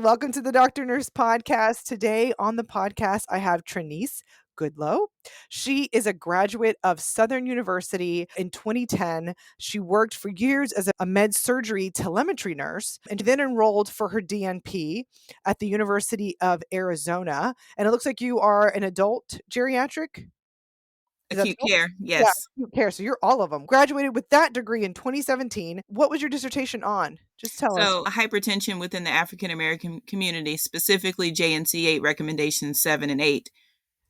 Welcome to the Dr. Nurse Podcast. Today on the podcast, I have Tranise Goodlow. She is a graduate of Southern University in 2010. She worked for years as a med surgery telemetry nurse and then enrolled for her DNP at the University of Arizona. And it looks like you are an adult geriatric. Acute care, Yeah, yes. acute care. So you're all of them. Graduated with that degree in 2017. What was your dissertation on? Just tell us. So hypertension within the African American community, specifically JNC 8 recommendations 7 and 8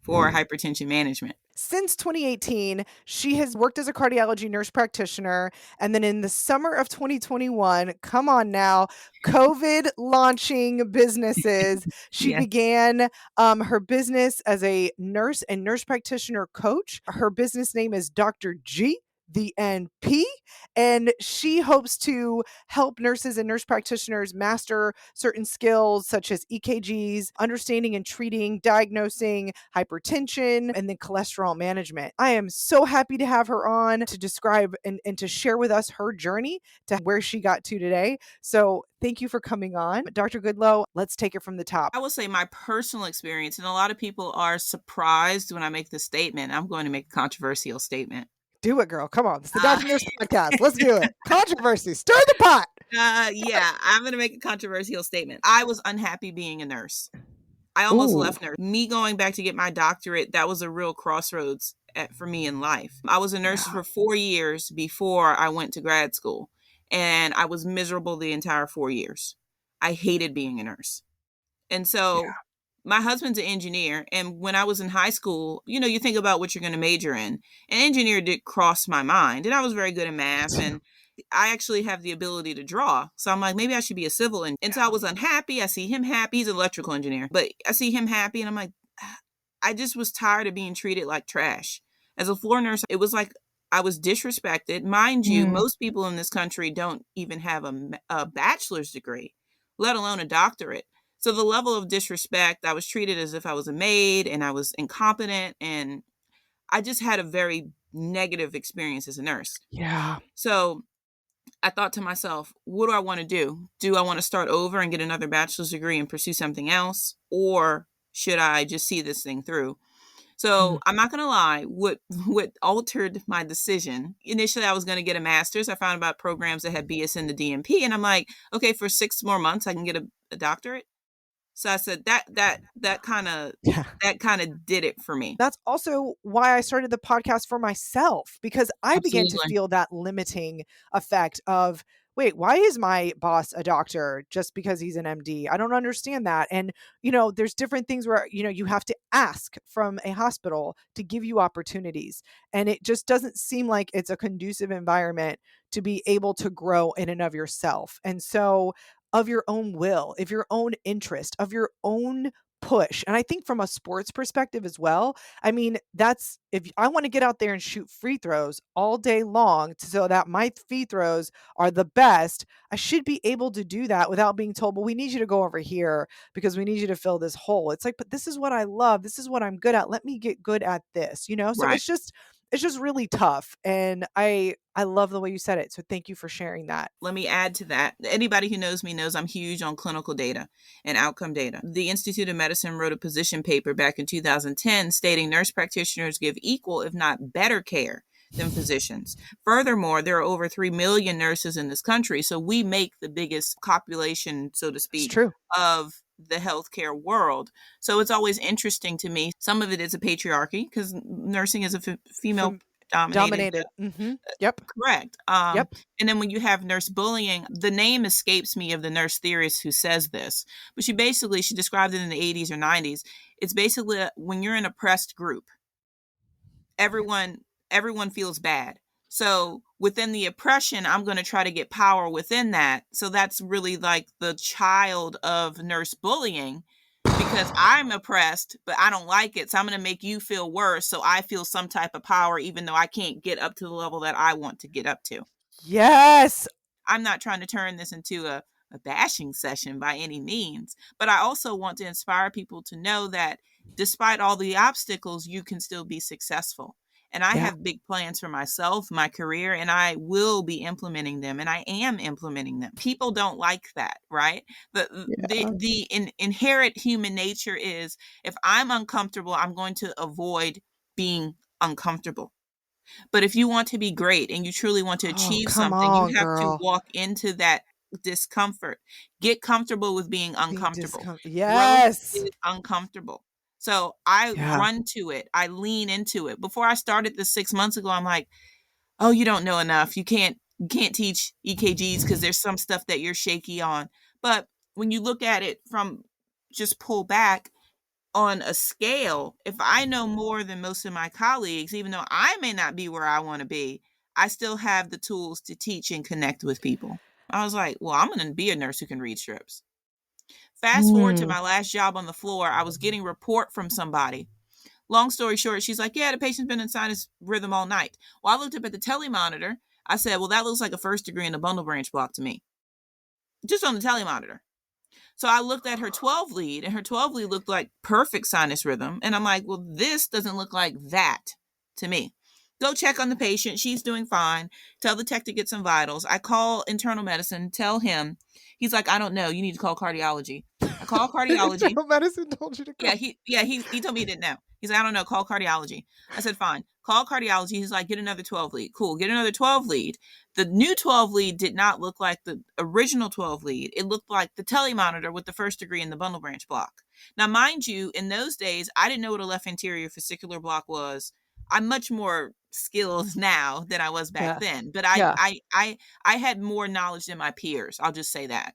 for hypertension management. Since 2018, she has worked as a cardiology nurse practitioner. And then in the summer of 2021, come on now, COVID launching businesses, she Yes. began her business as a nurse and nurse practitioner coach. Her business name is Dr. G. The NP, and she hopes to help nurses and nurse practitioners master certain skills such as EKGs, understanding and treating, diagnosing hypertension, and then cholesterol management. I am so happy to have her on to describe and to share with us her journey to where she got to today. So thank you for coming on. Dr. Goodlow, let's take it from the top. I will say my personal experience, and a lot of people are surprised when I make this statement. I'm going to make a controversial statement. Do it, girl. Come on. It's the Dr. Nurse Podcast. Let's do it. Controversy. Stir the pot. Yeah, I'm going to make a controversial statement. I was unhappy being a nurse. I almost left nurse. Me going back to get my doctorate, that was a real crossroads for me in life. I was a nurse for 4 years before I went to grad school, and I was miserable the entire 4 years. I hated being a nurse. And so my husband's an engineer, and when I was in high school, you think about what you're going to major in. An engineer did cross my mind, and I was very good at math, and I actually have the ability to draw. So I'm like, maybe I should be a civil. And so I was unhappy. I see him happy. He's an electrical engineer, but I see him happy, and I'm like, I just was tired of being treated like trash. As a floor nurse, it was like I was disrespected. Mind you, most people in this country don't even have a bachelor's degree, let alone a doctorate. So the level of disrespect, I was treated as if I was a maid and I was incompetent. And I just had a very negative experience as a nurse. Yeah. So I thought to myself, what do I want to do? Do I want to start over and get another bachelor's degree and pursue something else? Or should I just see this thing through? So I'm not going to lie, what altered my decision, initially I was going to get a master's. I found about programs that had BSN-DNP, and I'm like, okay, for 6 more months, I can get a doctorate. So I said that kind of did it for me. That's also why I started the podcast for myself, because I began to Absolutely. feel that limiting effect of, wait, why is my boss a doctor just because he's an MD? I don't understand that. And, there's different things where, you have to ask from a hospital to give you opportunities. And it just doesn't seem like it's a conducive environment to be able to grow in and of yourself. And so, of your own will, of your own interest, of your own push. And I think from a sports perspective as well, I mean, that's if I want to get out there and shoot free throws all day long so that my free throws are the best, I should be able to do that without being told, well, we need you to go over here because we need you to fill this hole. It's like, but this is what I love. This is what I'm good at. Let me get good at this, So Right. it's just really tough. And I love the way you said it. So thank you for sharing that. Let me add to that. Anybody who knows me knows I'm huge on clinical data and outcome data. The Institute of Medicine wrote a position paper back in 2010 stating nurse practitioners give equal, if not better care than physicians. Furthermore, there are over 3 million nurses in this country, so we make the biggest population, so to speak, of the healthcare world. So it's always interesting to me. Some of it is a patriarchy because nursing is a female dominated. Yep. Correct. Yep. And then when you have nurse bullying, the name escapes me of the nurse theorist who says this, but she described it in the 80s or 90s. It's basically when you're in an oppressed group, everyone feels bad. So within the oppression, I'm going to try to get power within that. So that's really like the child of nurse bullying, because I'm oppressed, but I don't like it. So I'm going to make you feel worse. So I feel some type of power, even though I can't get up to the level that I want to get up to. Yes. I'm not trying to turn this into a bashing session by any means, but I also want to inspire people to know that despite all the obstacles, you can still be successful. And I Yeah. have big plans for myself, my career, and I will be implementing them, and I am implementing them. People don't like that, right? The inherent human nature is, if I'm uncomfortable, I'm going to avoid being uncomfortable. But if you want to be great and you truly want to Oh, achieve come something, you on, have to girl. walk into that discomfort. Get comfortable with being Being uncomfortable. discom Growth Yes. is uncomfortable. So I Yeah. run to it. I lean into it. Before I started this 6 months ago, I'm like, oh, you don't know enough. You can't teach EKGs because there's some stuff that you're shaky on. But when you look at it from, just pull back on a scale, if I know more than most of my colleagues, even though I may not be where I want to be, I still have the tools to teach and connect with people. I was like, well, I'm going to be a nurse who can read strips. Fast forward to Mm. my last job on the floor, I was getting a report from somebody. Long story short, she's like, yeah, the patient's been in sinus rhythm all night. Well, I looked up at the telemonitor. I said, well, that looks like a first degree in a bundle branch block to me, just on the telemonitor. So I looked at her 12 lead, and her 12 lead looked like perfect sinus rhythm. And I'm like, well, this doesn't look like that to me. Go check on the patient. She's doing fine. Tell the tech to get some vitals. I call internal medicine, tell him. He's like, I don't know. You need to call cardiology. I call cardiology. Internal medicine told you to call. He told me he didn't know. He's like, I don't know, call cardiology. I said, fine, call cardiology. He's like, get another 12 lead. Cool, get another 12 lead. The new 12 lead did not look like the original 12 lead. It looked like the telemonitor with the first degree in the bundle branch block. Now, mind you, in those days, I didn't know what a left anterior fascicular block was. I'm much more skilled now than I was back Yeah. then, but Yeah. I had more knowledge than my peers. I'll just say that.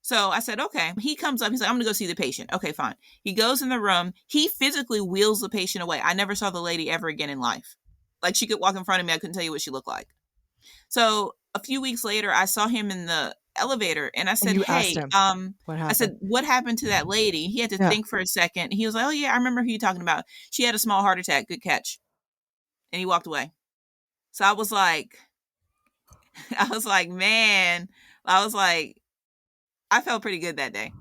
So I said, okay. He comes up. He's like, I'm going to go see the patient. Okay, fine. He goes in the room. He physically wheels the patient away. I never saw the lady ever again in life. Like, she could walk in front of me. I couldn't tell you what she looked like. So a few weeks later, I saw him in the elevator, and I And said, you asked hey, him what I happened. said, what happened to that lady? He had to Yeah. think for a second. He was like, oh, yeah, I remember who you're talking about. She had a small heart attack. Good catch. And he walked away. So I was like, man, I was like, I felt pretty good that day.